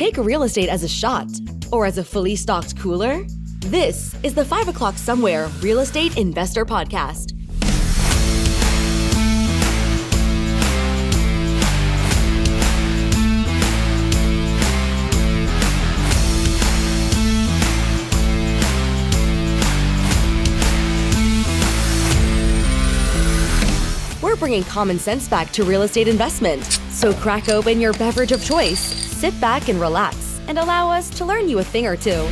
Take real estate as a shot or as a fully stocked cooler. This is the 5 o'clock somewhere Real Estate Investor Podcast. We're bringing common sense back to real estate investment. So crack open your beverage of choice, sit back and relax, and allow us to learn you a thing or two.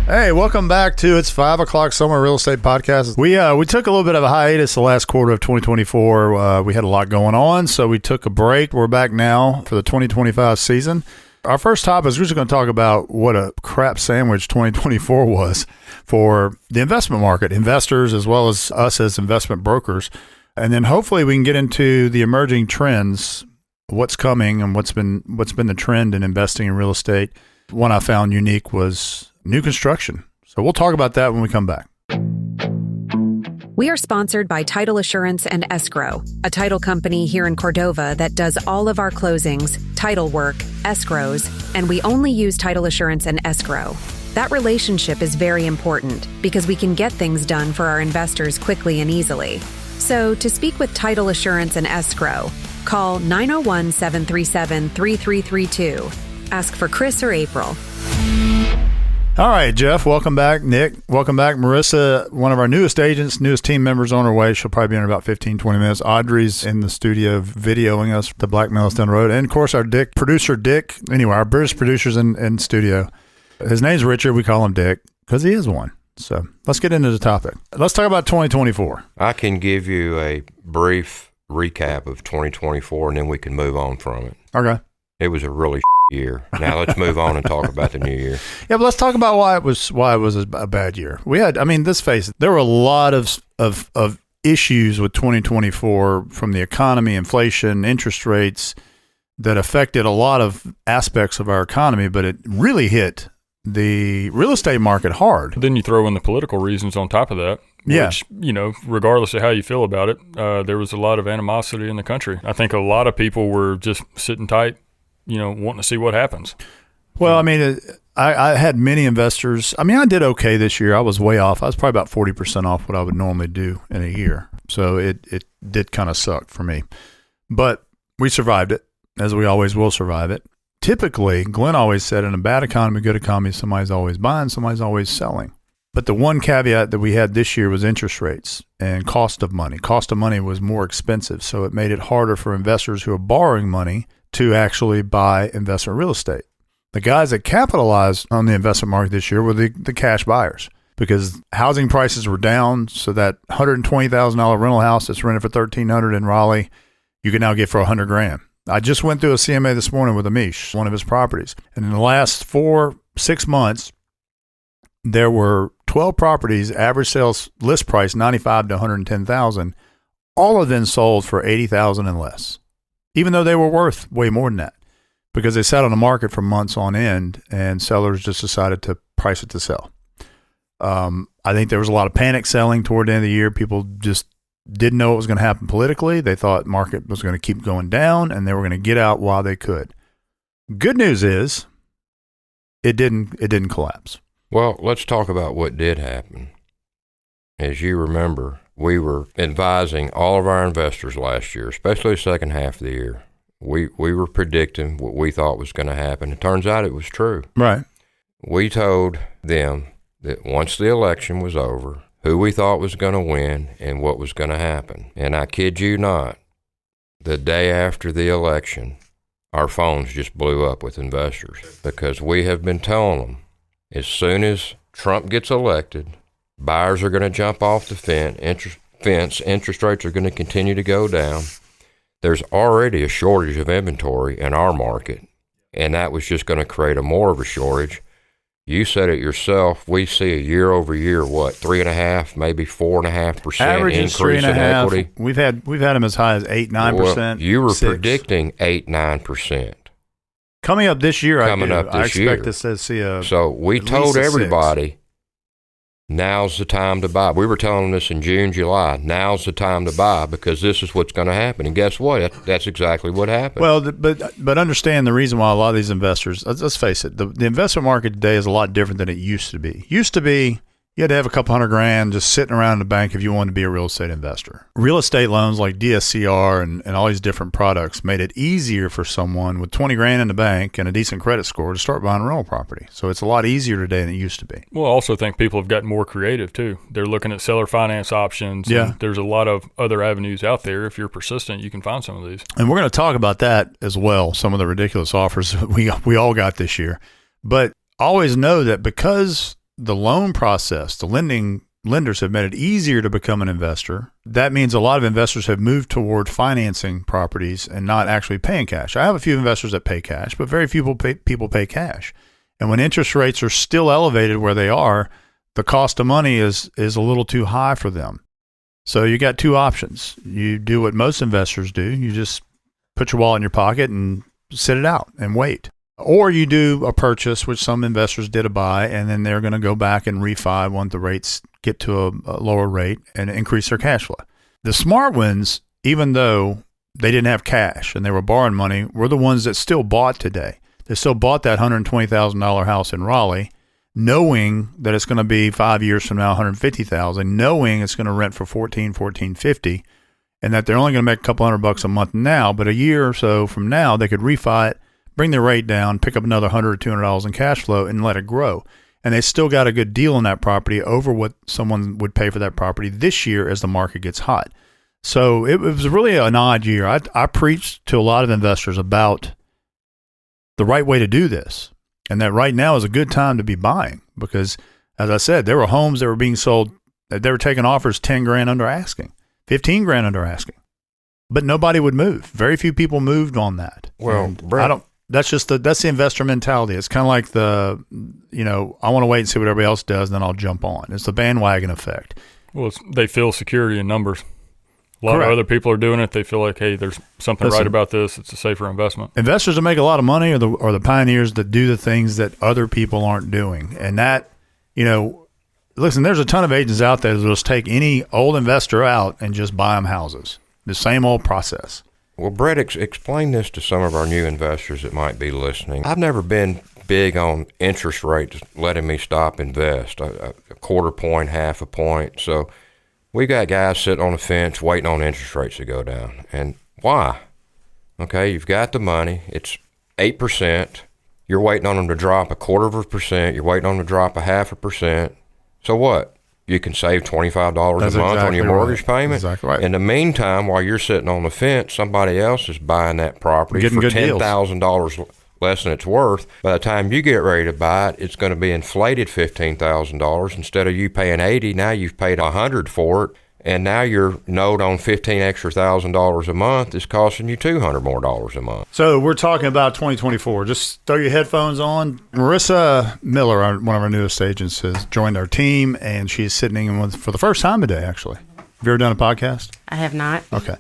Hey, welcome back to It's 5 o'clock Somewhere Real Estate Podcast. We took a little bit of a hiatus the last quarter of 2024. We had a lot going on, so we took a break. We're back now for the 2025 season. Our first topic is we're just going to talk about what a crap sandwich 2024 was for the investment market, investors, as well as us as investment brokers. And then hopefully we can get into the emerging trends, what's coming and what's been the trend in investing in real estate. One I found unique was new construction. So we'll talk about that when we come back. We are sponsored by Title Assurance and Escrow, a title company here in Cordova that does all of our closings, title work, escrows, and we only use Title Assurance and Escrow. That relationship is very important because we can get things done for our investors quickly and easily. So to speak with Title Assurance and Escrow, call 901-737-3332. Ask for Chris or April. All right, Jeff, welcome back. Nick, welcome back. Marissa, one of our newest agents, newest team members on her way. She'll probably be in about 15, 20 minutes. Audrey's in the studio videoing us, the blackmail us down the road. And, of course, our producer, Dick. Anyway, our British producer's in studio. His name's Richard. We call him Dick because he is one. So let's get into the topic. Let's talk about 2024. I can give you a brief recap of 2024, and then we can move on from it. Okay. It was a really year. Now let's move on and talk about the new year. Yeah, but let's talk about why it was a bad year. We had, let's face it, there were a lot of issues with 2024 from the economy, inflation, interest rates that affected a lot of aspects of our economy, but it really hit the real estate market hard. Then you throw in the political reasons on top of that. Yeah. Which, regardless of how you feel about it, there was a lot of animosity in the country. I think a lot of people were just sitting tight, wanting to see what happens. Well, I had many investors. I did okay this year. I was way off. I was probably about 40% off what I would normally do in a year. So it did kind of suck for me. But we survived it, as we always will survive it. Typically, Glenn always said, in a bad economy, good economy, somebody's always buying, somebody's always selling. But the one caveat that we had this year was interest rates and cost of money. Cost of money was more expensive, so it made it harder for investors who are borrowing money to actually buy investment real estate. The guys that capitalized on the investment market this year were the cash buyers because housing prices were down. So that $120,000 rental house that's rented for $1,300 in Raleigh, you can now get for $100,000. I just went through a CMA this morning with Amish, one of his properties. And in the last 6 months, there were 12 properties, average sales list price $95,000 to $110,000. All of them sold for $80,000 and less, even though they were worth way more than that because they sat on the market for months on end and sellers just decided to price it to sell. I think there was a lot of panic selling toward the end of the year. People just didn't know what was going to happen politically. They thought market was going to keep going down and they were going to get out while they could. Good news is it didn't collapse. Well, let's talk about what did happen. As you remember, we were advising all of our investors last year, especially the second half of the year. We were predicting what we thought was going to happen. It turns out it was true. Right. We told them that once the election was over, who we thought was going to win and what was going to happen. And I kid you not, the day after the election, our phones just blew up with investors because we have been telling them as soon as Trump gets elected, buyers are going to jump off the fence, interest rates are going to continue to go down. There's already a shortage of inventory in our market, and that was just going to create more of a shortage. You said it yourself. We see a year over year, 3.5%, maybe 4.5% increase in equity. We've had them as high as 8-9%. Well, you were predicting 8-9%. Coming up this year, coming up I this year. expect to see a. So we at told least a 6. everybody, now's the time to buy. We were telling this in June, July. Now's the time to buy because this is what's going to happen. And guess what? That's exactly what happened. Well, but understand the reason why a lot of these investors. Let's face it, the investment market today is a lot different than it used to be. Used to be you had to have a couple $100,000 just sitting around in the bank if you wanted to be a real estate investor. Real estate loans like DSCR and all these different products made it easier for someone with $20,000 in the bank and a decent credit score to start buying a rental property. So it's a lot easier today than it used to be. Well, I also think people have gotten more creative too. They're looking at seller finance options. Yeah. There's a lot of other avenues out there. If you're persistent, you can find some of these. And we're going to talk about that as well, some of the ridiculous offers we all got this year. But always know that because the loan process, the lenders have made it easier to become an investor. That means a lot of investors have moved toward financing properties and not actually paying cash. I have a few investors that pay cash, but very few people pay cash. And when interest rates are still elevated where they are, the cost of money is a little too high for them. So you got two options. You do what most investors do. You just put your wallet in your pocket and sit it out and wait. Or you do a purchase, which some investors did a buy, and then they're going to go back and refi once the rates get to a lower rate and increase their cash flow. The smart ones, even though they didn't have cash and they were borrowing money, were the ones that still bought today. They still bought that $120,000 house in Raleigh, knowing that it's going to be 5 years from now $150,000, knowing it's going to rent for $1450, and that they're only going to make a couple $100 a month now, but a year or so from now they could refi it, bring the rate down, pick up another $100 or $200 in cash flow, and let it grow. And they still got a good deal on that property over what someone would pay for that property this year as the market gets hot. So it was really an odd year. I preached to a lot of investors about the right way to do this, and that right now is a good time to be buying because, as I said, there were homes that were being sold, they were taking offers $10,000 under asking, $15,000 under asking, but nobody would move. Very few people moved on that. Well, Brent, that's the investor mentality. It's kind of like I want to wait and see what everybody else does, and then I'll jump on. It's the bandwagon effect. Well, they feel security in numbers. A lot Correct. of other people are doing it. They feel like, hey, there's something right about this. It's a safer investment. Investors that make a lot of money are the pioneers that do the things that other people aren't doing. And that, listen, there's a ton of agents out there that will just take any old investor out and just buy them houses. The same old process. Well, Brett, explain this to some of our new investors that might be listening. I've never been big on interest rates letting me stop invest, a quarter point, half a point. So we got guys sitting on the fence waiting on interest rates to go down. And why? Okay, you've got the money. It's 8%. You're waiting on them to drop 0.25%. You're waiting on them to drop 0.5%. So what? You can save $25 a month on your mortgage payment. Exactly right. In the meantime, while you're sitting on the fence, somebody else is buying that property Getting for good deals. $10,000 less than it's worth. By the time you get ready to buy it, it's going to be inflated $15,000. Instead of you paying $80, now you've paid $100 for it. And now your note on $15,000 extra a month is costing you $200 more a month. So we're talking about 2024. Just throw your headphones on. Marissa Miller, one of our newest agents, has joined our team, and she's sitting in with for the first time today, actually. Have you ever done a podcast? I have not. Okay.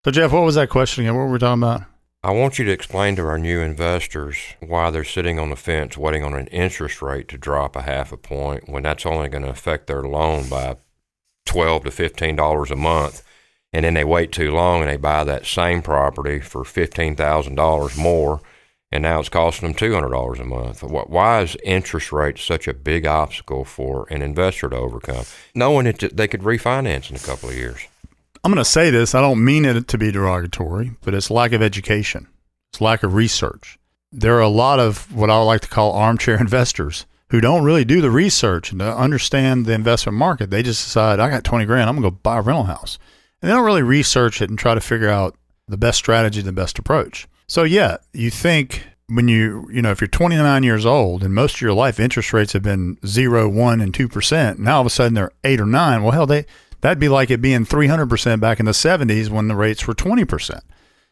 So, Jeff, what was that question again? What were we talking about? I want you to explain to our new investors why they're sitting on the fence waiting on an interest rate to drop 0.5 point when that's only going to affect their loan by $12 to $15 a month, and then they wait too long and they buy that same property for $15,000 more, and now it's costing them $200 a month. Why is interest rate such a big obstacle for an investor to overcome, knowing that they could refinance in a couple of years? I'm going to say this. I don't mean it to be derogatory, but it's lack of education. It's lack of research. There are a lot of what I would like to call armchair investors who don't really do the research and understand the investment market. They just decide, I got $20,000, I'm going to go buy a rental house. And they don't really research it and try to figure out the best strategy, the best approach. So yeah, you think when if you're 29 years old and most of your life interest rates have been 0, 1, and 2%, and now all of a sudden they're 8 or 9, well, hell, that'd be like it being 300% back in the 70s when the rates were 20%.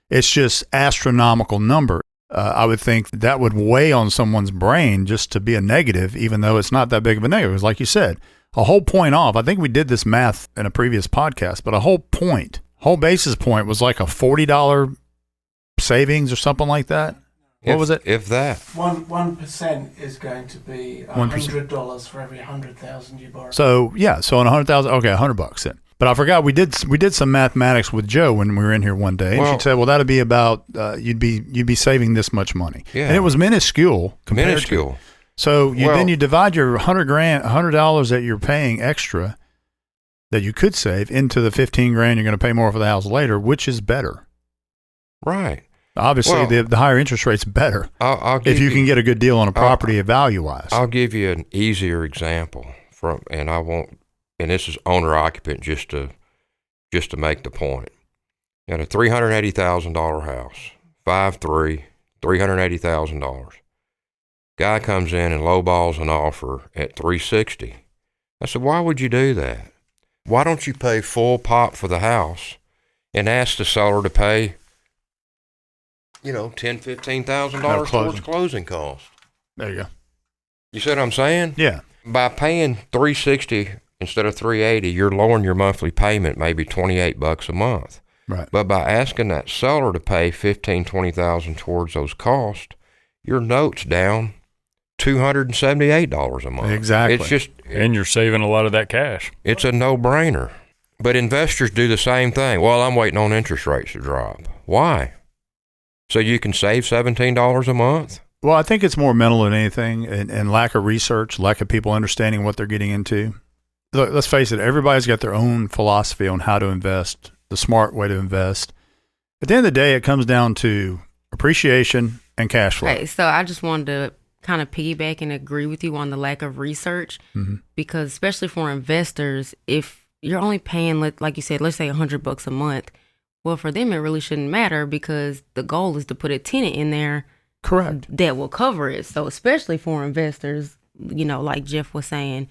It's just astronomical number. I would think that would weigh on someone's brain just to be a negative, even though it's not that big of a negative. Because like you said, a whole point off, I think we did this math in a previous podcast, but a whole basis point was like a $40 savings or something like that. What was it? If that. 1% is going to be $100 for every 100,000 you borrow. So on 100,000, okay, $100 then. But I forgot we did some mathematics with Joe when we were in here one day, and she said, "Well, that'd be about you'd be saving this much money." Yeah. And it was minuscule compared to. So then you divide your $100 that you're paying extra that you could save into the $15,000 you're going to pay more for the house later. Which is better? Right. Obviously, the higher interest rate's better. I'll if you can get a good deal on a property value-wise. I'll give you an easier example and this is owner-occupant just to make the point. You got a $380,000 house, 5'3", $380,000. Guy comes in and lowballs an offer at $360,000. I said, why would you do that? Why don't you pay full pop for the house and ask the seller to pay, $10,000, $15,000 towards closing costs? There you go. You see what I'm saying? Yeah. By paying $360,000 instead of $380,000, you're lowering your monthly payment maybe $28 a month. Right. But by asking that seller to pay $15,000, $20,000 towards those costs, your note's down $278 a month. Exactly. And you're saving a lot of that cash. It's a no-brainer. But investors do the same thing. Well, I'm waiting on interest rates to drop. Why? So you can save $17 a month? Well, I think it's more mental than anything, and lack of research, lack of people understanding what they're getting into. Look, let's face it, everybody's got their own philosophy on how to invest, the smart way to invest. At the end of the day, it comes down to appreciation and cash flow. Okay, so I just wanted to kind of piggyback and agree with you on the lack of research, because especially for investors, if you're only paying, like you said, let's say $100 a month, well, for them, it really shouldn't matter because the goal is to put a tenant in there. Correct. That will cover it. So especially for investors, like Jeff was saying,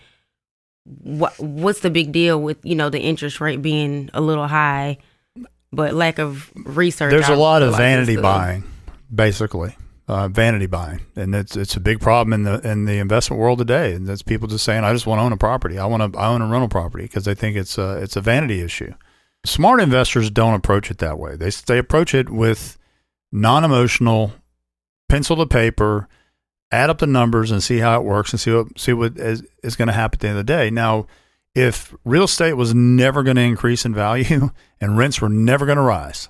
what's the big deal with, the interest rate being a little high, but lack of research? There's a lot of vanity buying, basically. Vanity buying, and it's a big problem in the investment world today. And that's people just saying, "I just want to own a property. I own a rental property," because they think it's a vanity issue. Smart investors don't approach it that way. They approach it with non-emotional, pencil to paper, add up the numbers and see how it works and see what is going to happen at the end of the day. Now, if real estate was never going to increase in value and rents were never going to rise,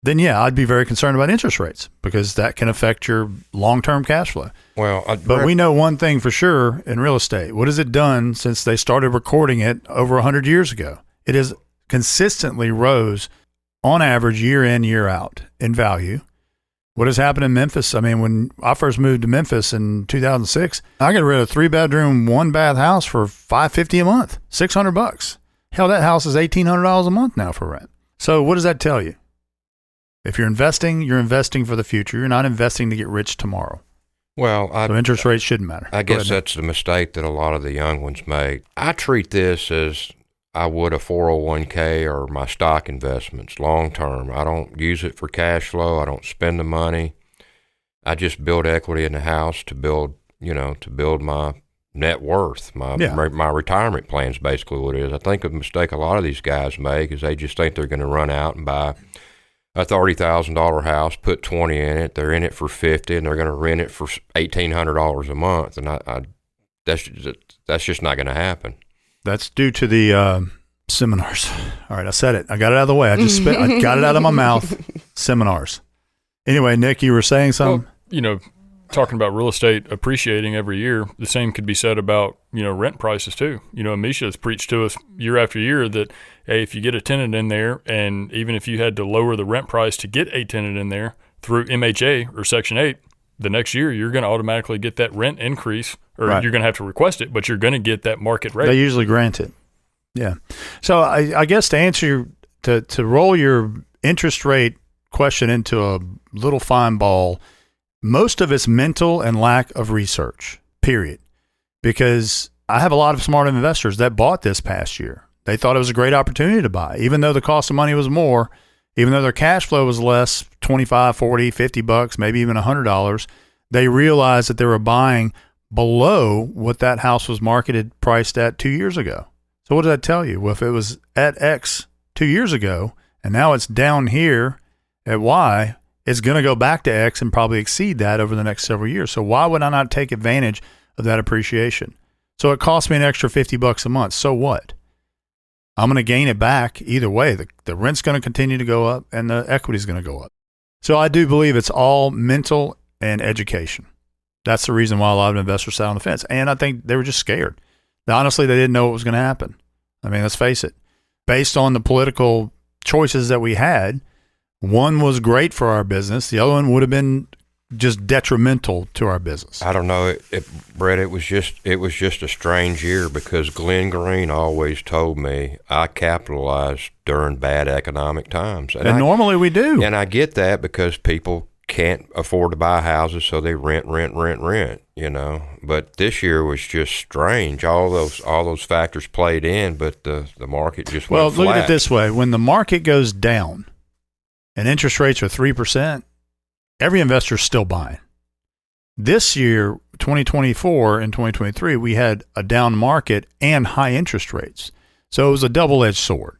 then yeah, I'd be very concerned about interest rates because that can affect your long-term cash flow. Well, but we know one thing for sure in real estate. What has it done since they started recording it over 100 years ago? It has consistently rose on average year in, year out in value. What has happened in Memphis? I mean, when I first moved to Memphis in 2006, I got rid of a 3-bedroom, 1-bath house for $550 a month, $600. Hell, that house is $1,800 a month now for rent. So what does that tell you? If you're investing for the future. You're not investing to get rich tomorrow. Well, so interest rates shouldn't matter. I guess that's the mistake that a lot of the young ones make. I treat this as I would a 401k or my stock investments long term. I don't use it for cash flow. I don't spend the money. I just build equity in the house to build my net worth. My retirement plan is basically what it is. I think a mistake a lot of these guys make is they just think they're going to run out and buy a $30,000 house, put 20 in it. They're in it for 50, and they're going to rent it for $1,800 a month. And that's just not going to happen. That's due to the seminars. All right, I said it. I got it out of the way. I got it out of my mouth. Seminars. Anyway, Nick, you were saying something? Well, talking about real estate appreciating every year, the same could be said about, rent prices too. Amisha has preached to us year after year that, hey, if you get a tenant in there, and even if you had to lower the rent price to get a tenant in there through MHA or Section 8, the next year you're going to automatically get that rent increase, or you're going to have to request it, but you're going to get that market rate. They usually grant it. Yeah. So I guess to answer to roll your interest rate question into a little fine ball, most of it's mental and lack of research, period. Because I have a lot of smart investors that bought this past year. They thought it was a great opportunity to buy, even though the cost of money was more, even though their cash flow was less, $25, $40, $50, maybe even $100. They realized that they were buying below what that house was priced at 2 years ago. So what does that tell you? Well, if it was at X 2 years ago and now it's down here at Y, it's going to go back to X and probably exceed that over the next several years. So why would I not take advantage of that appreciation? So it costs me an extra $50 a month. So what? I'm going to gain it back either way. The rent's going to continue to go up and the equity is going to go up. So I do believe it's all mental and education. That's the reason why a lot of investors sat on the fence. And I think they were just scared. Honestly, they didn't know what was going to happen. I mean, let's face it. Based on the political choices that we had, one was great for our business. The other one would have been just detrimental to our business. I don't know, Brett. It was just a strange year because Glenn Green always told me I capitalized during bad economic times, and normally we do. And I get that because people can't afford to buy houses, so they rent. You know, but this year was just strange. All those factors played in, but the market just went flat. Well, look at it this way: when the market goes down and interest rates are 3%. Every investor is still buying. This year, 2024 and 2023, we had a down market and high interest rates. So it was a double-edged sword.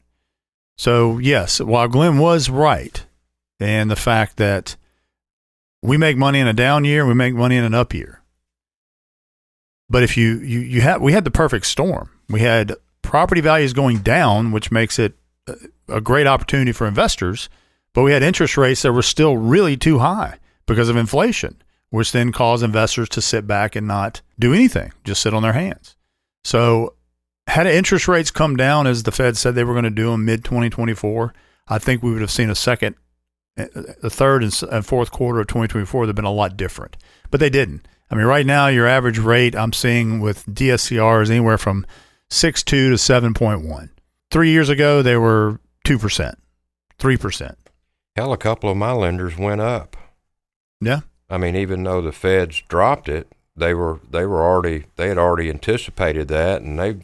So yes, while Glenn was right, and the fact that we make money in a down year, we make money in an up year. But if we had the perfect storm. We had property values going down, which makes it a great opportunity for investors. But we had interest rates that were still really too high because of inflation, which then caused investors to sit back and not do anything, just sit on their hands. So had interest rates come down as the Fed said they were going to do in mid-2024, I think we would have seen the third and fourth quarter of 2024 that have been a lot different. But they didn't. I mean, right now, your average rate I'm seeing with DSCR is anywhere from 6.2 to 7.1. 3 years ago, they were 2%, 3%. Hell, a couple of my lenders went up. Yeah. I mean, even though the Feds dropped it, they had already anticipated that, and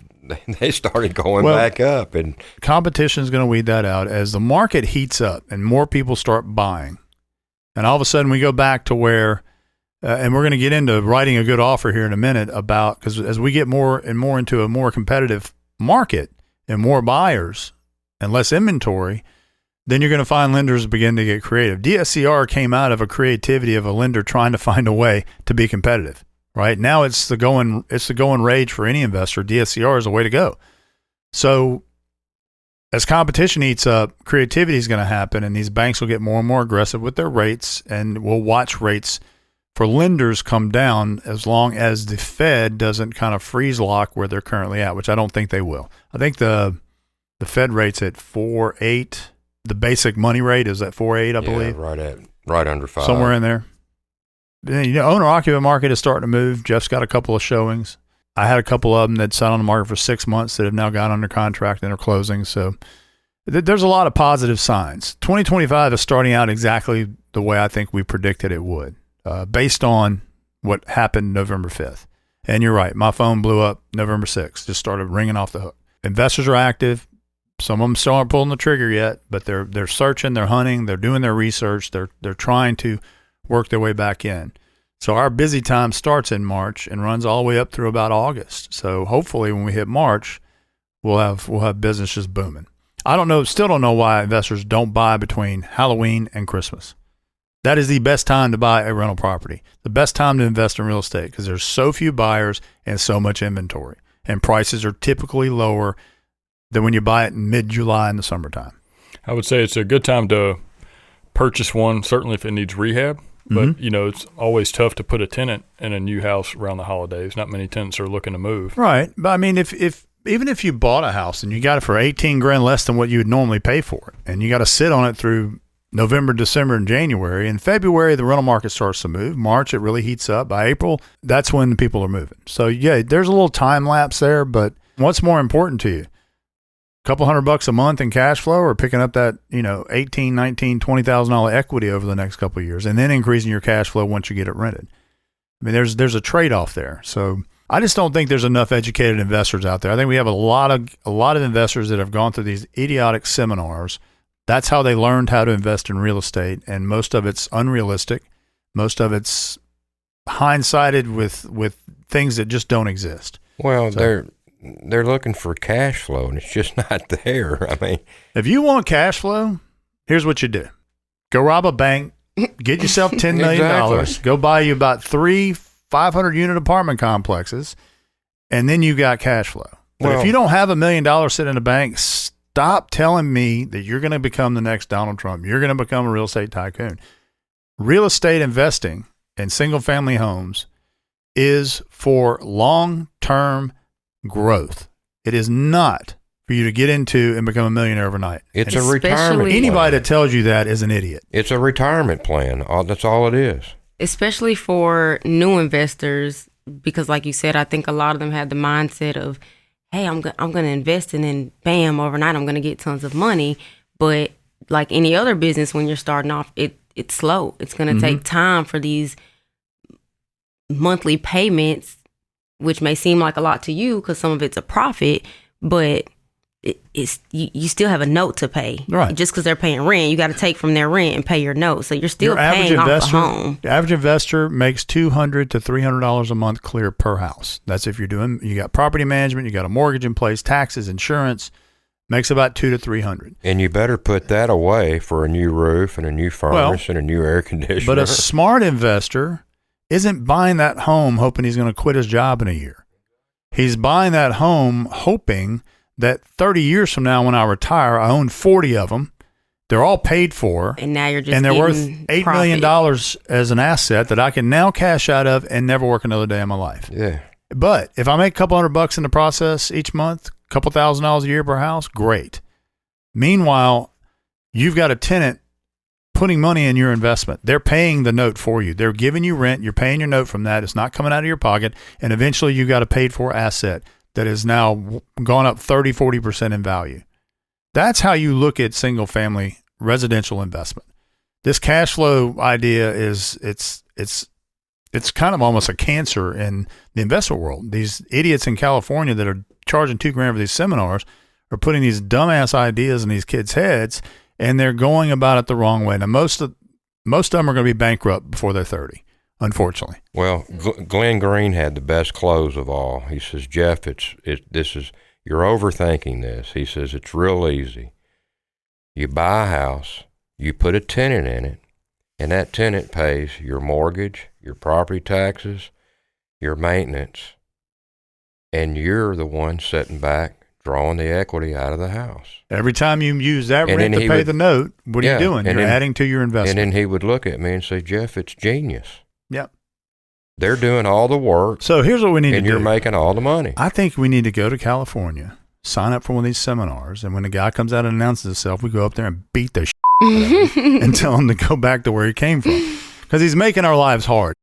they started going back up. And competition is going to weed that out as the market heats up and more people start buying, and all of a sudden we go back to where, and we're going to get into writing a good offer here in a minute about, because as we get more and more into a more competitive market and more buyers and less inventory, then you're going to find lenders begin to get creative. DSCR came out of a creativity of a lender trying to find a way to be competitive. Right now, it's the going rage for any investor. DSCR is the way to go. So, as competition heats up, creativity is going to happen, and these banks will get more and more aggressive with their rates, and we'll watch rates for lenders come down as long as the Fed doesn't kind of freeze lock where they're currently at, which I don't think they will. I think the Fed rate's at 4.8. The basic money rate is at 4.8, I believe. Right under 5. Somewhere in there. You know, owner-occupant market is starting to move. Jeff's got a couple of showings. I had a couple of them that sat on the market for 6 months that have now got under contract and are closing. So there's a lot of positive signs. 2025 is starting out exactly the way I think we predicted it would, based on what happened November 5th. And you're right. My phone blew up November 6th. Just started ringing off the hook. Investors are active. Some of them still aren't pulling the trigger yet, but they're searching, they're hunting, they're doing their research, they're trying to work their way back in. So our busy time starts in March and runs all the way up through about August. So hopefully when we hit March, we'll have business just booming. Still don't know why investors don't buy between Halloween and Christmas. That is the best time to buy a rental property, the best time to invest in real estate because there's so few buyers and so much inventory, and prices are typically lower than when you buy it in mid-July in the summertime. I would say it's a good time to purchase one, certainly if it needs rehab. But, you know, it's always tough to put a tenant in a new house around the holidays. Not many tenants are looking to move. Right. But, I mean, even if you bought a house and you got it for $18,000 less than what you would normally pay for it, and you got to sit on it through November, December, and January. In February, the rental market starts to move. March, it really heats up. By April, that's when people are moving. So, yeah, there's a little time lapse there, but what's more important to you? Couple $100 a month in cash flow, or picking up that, you know, $18,000, $19,000, $20,000 equity over the next couple of years, and then increasing your cash flow once you get it rented. I mean, there's a trade-off there. So I just don't think there's enough educated investors out there. I think we have a lot of investors that have gone through these idiotic seminars. That's how they learned how to invest in real estate, and most of it's unrealistic. Most of it's hindsighted with things that just don't exist. Well, they're looking for cash flow, and it's just not there. I mean, if you want cash flow, here's what you do. Go rob a bank Get yourself $10 million. Exactly. Go buy you about 3 500-unit apartment complexes, and then you got cash flow. But if you don't have $1 million sitting in the bank, stop telling me that you're going to become the next Donald Trump. You're going to become a real estate tycoon. Real estate investing in single-family homes is for long-term growth. It is not for you to get into and become a millionaire overnight. It's a retirement Anybody plan. that tells you that is an idiot. It's a retirement plan. That's all it is. Especially for new investors, because like you said, I think a lot of them have the mindset of, hey, I'm going to invest and then bam, overnight I'm going to get tons of money. But like any other business, when you're starting off, it's slow. It's going to take time for these monthly payments, which may seem like a lot to you because some of it's a profit, but it's you still have a note to pay. Right. Just because they're paying rent, you got to take from their rent and pay your note. So you're still paying off the home. The average investor makes $200 to $300 a month clear per house. That's if you got property management, you got a mortgage in place, taxes, insurance, makes about $200 to $300. And you better put that away for a new roof and a new furnace and a new air conditioner. But a smart investor isn't buying that home hoping he's going to quit his job in a year. He's buying that home hoping that 30 years from now when I retire, I own 40 of them. They're all paid for. And now you're just and they're worth $8 profit. million as an asset that I can now cash out of and never work another day in my life. Yeah. But if I make a couple $100 in the process each month, a couple $1,000s a year per house, great. Meanwhile, you've got a tenant putting money in your investment. They're paying the note for you. They're giving you rent. You're paying your note from that. It's not coming out of your pocket. And eventually you got a paid for asset that has now gone up 30, 40% in value. That's how you look at single family residential investment. This cash flow idea it's kind of almost a cancer in the investment world. These idiots in California that are charging $2,000 for these seminars are putting these dumbass ideas in these kids' heads, and they're going about it the wrong way. Now, most of them are going to be bankrupt before they're 30, unfortunately. Well, Glenn Green had the best close of all. He says, Jeff, you're overthinking this. He says, it's real easy. You buy a house, you put a tenant in it, and that tenant pays your mortgage, your property taxes, your maintenance, and you're the one sitting back drawing the equity out of the house. Every time you use that rent to pay the note, what are you doing? You're adding to your investment. And then he would look at me and say, Jeff, it's genius. Yep. They're doing all the work. So here's what we need to do. And you're making all the money. I think we need to go to California, sign up for one of these seminars, and when the guy comes out and announces himself, we go up there and beat the shit out of him and tell him to go back to where he came from. Because he's making our lives hard.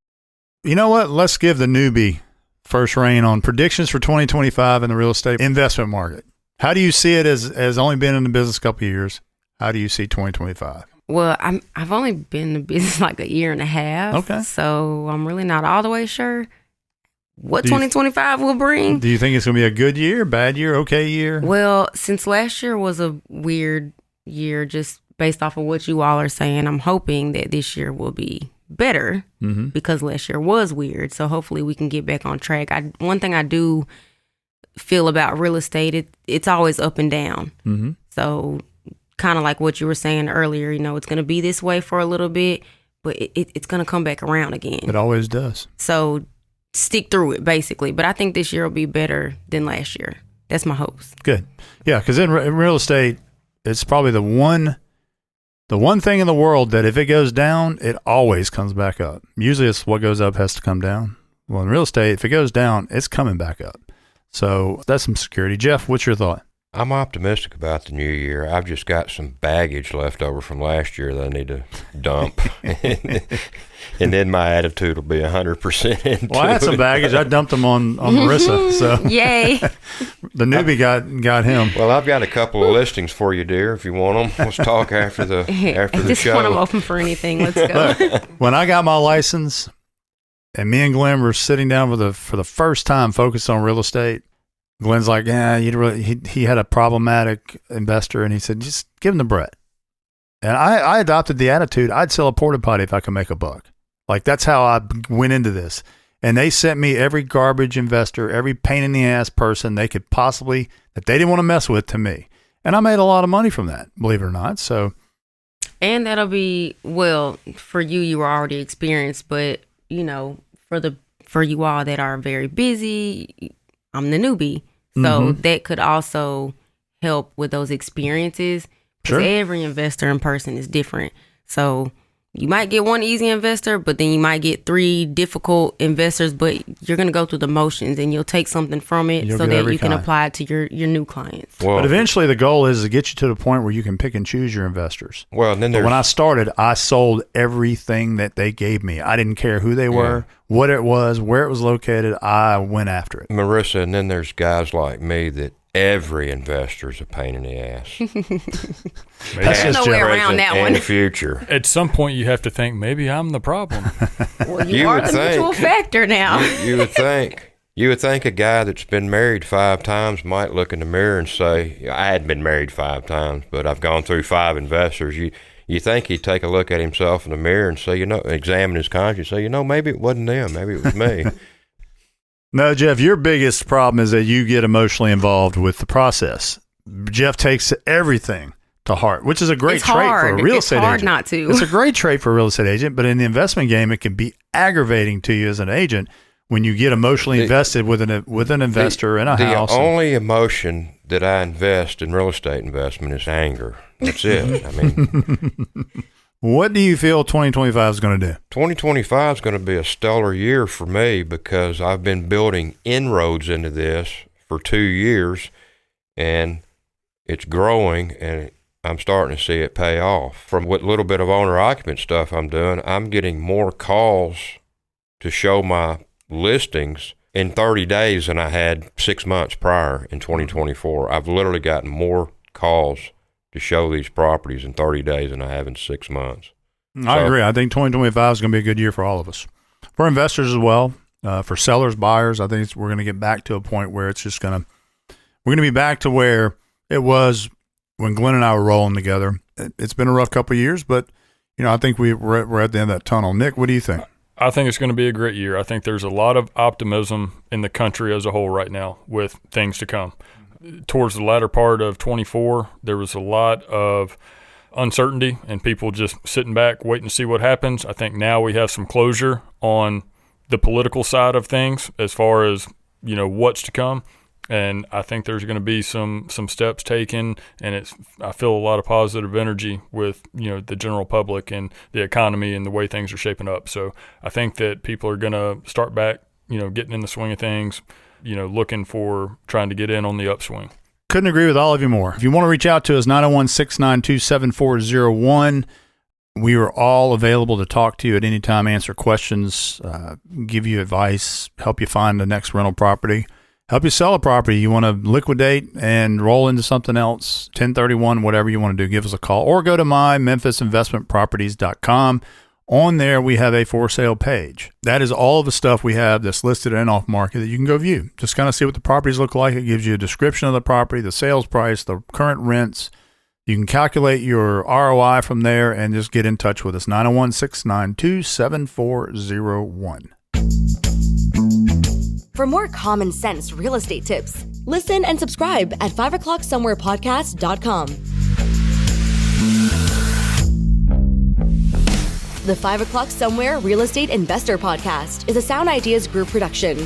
You know what? Let's give the newbie first reign on predictions for 2025 in the real estate investment market. How do you see it as only been in the business a couple of years? How do you see 2025? Well, I've only been in the business like a year and a half. Okay. So I'm really not all the way sure what 2025 will bring. Do you think it's going to be a good year, bad year, okay year? Well, since last year was a weird year, just based off of what you all are saying, I'm hoping that this year will be better because last year was weird. So hopefully we can get back on track. One thing I do feel about real estate, it's always up and down. So kind of like what you were saying earlier, it's going to be this way for a little bit, but it's going to come back around again. It always does. So stick through it, basically. But I think this year will be better than last year. That's my hopes. Good. Yeah, because in real estate, it's probably the one thing in the world that if it goes down, it always comes back up. Usually it's what goes up has to come down. Well, in real estate, if it goes down, it's coming back up. So that's some security. Jeff, what's your thought? I'm optimistic about the new year. I've just got some baggage left over from last year that I need to dump. And then my attitude will be 100% into Well, I had some baggage. I dumped them on Marissa. So Yay. The newbie got him. Well, I've got a couple of listings for you, dear, if you want them. Let's talk after the Just show. when I'm open for anything, let's go. Look, when I got my license and me and Glenn were sitting down for the first time focused on real estate, Glenn's like, yeah, he had a problematic investor, and he said, just give him the bread. And I adopted the attitude, I'd sell a porta potty if I could make a buck. Like, that's how I went into this. And they sent me every garbage investor, every pain in the ass person they could possibly, that they didn't want to mess with, to me. And I made a lot of money from that, believe it or not. So And that'll be, well, for you were already experienced, but, for you all that are very busy, I'm the newbie. So that could also help with those experiences. Because every investor in person is different. So you might get one easy investor, but then you might get 3 difficult investors, but you're going to go through the motions and you'll take something from it so that you can apply it to your new clients. Well, but eventually the goal is to get you to the point where you can pick and choose your investors. Well, and then when I started, I sold everything that they gave me. I didn't care who they were, what it was, where it was located. I went after it. Marissa, and then there's guys like me that every investor is a pain in the ass. There's no way around that one. In the future. At some point, you have to think, maybe I'm the problem. Well, you are the mutual factor now. You would think a guy that's been married 5 times might look in the mirror and say, I hadn't been married 5 times, but I've gone through 5 investors. You think he'd take a look at himself in the mirror and say, examine his conscience, say, maybe it wasn't them, maybe it was me. No, Jeff, your biggest problem is that you get emotionally involved with the process. Jeff takes everything to heart, which is a great trait for a real estate agent. It's hard not to. It's a great trait for a real estate agent, but in the investment game, it can be aggravating to you as an agent when you get emotionally invested with an investor in a house. The only emotion that I invest in real estate investment is anger. That's it. I mean... What do you feel 2025 is going to do? 2025 is going to be a stellar year for me because I've been building inroads into this for 2 years, and it's growing, and I'm starting to see it pay off. From what little bit of owner-occupant stuff I'm doing, I'm getting more calls to show my listings in 30 days than I had 6 months prior in 2024. I've literally gotten more calls to show these properties in 30 days than I have in 6 months. I agree. I think 2025 is going to be a good year for all of us. For investors as well, for sellers, buyers, I think we're going to get back to a point where we're going to be back to where it was when Glenn and I were rolling together. It's been a rough couple of years, but I think we're at the end of that tunnel. Nick, what do you think? I think it's going to be a great year. I think there's a lot of optimism in the country as a whole right now with things to come. Towards the latter part of 24, there was a lot of uncertainty and people just sitting back, waiting to see what happens. I think now we have some closure on the political side of things as far as, what's to come. And I think there's going to be some steps taken, and I feel a lot of positive energy with, the general public and the economy and the way things are shaping up. So I think that people are going to start back, getting in the swing of things, looking for trying to get in on the upswing. Couldn't agree with all of you more. If you want to reach out to us, 901-692-7401. We are all available to talk to you at any time, answer questions, give you advice, help you find the next rental property, help you sell a property you want to liquidate and roll into something else, 1031, whatever you want to do, give us a call or go to mymemphisinvestmentproperties.com. On there, we have a for sale page. That is all of the stuff we have that's listed and off market that you can go view. Just kind of see what the properties look like. It gives you a description of the property, the sales price, the current rents. You can calculate your ROI from there and just get in touch with us. 901-692-7401. For more common sense real estate tips, listen and subscribe at 5o'clocksomewherepodcast.com. The 5 O'Clock Somewhere Real Estate Investor Podcast is a Sound Ideas Group production.